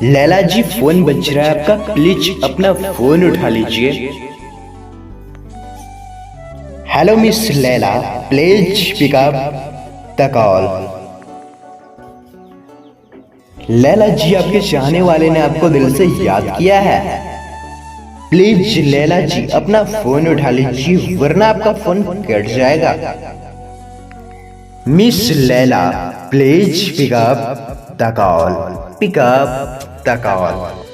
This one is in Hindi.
लैला जी, फोन बज रहा है आपका, प्लीज अपना फोन उठा लीजिए। Hello miss Laila, please pick up the call. Laila ji, आपके चाहने वाले ने आपको दिल से याद किया है। प्लीज लैला जी, अपना फोन उठा लीजिए वरना आपका फोन कट जाएगा। Miss Laila, please pick up the call, pick up the call.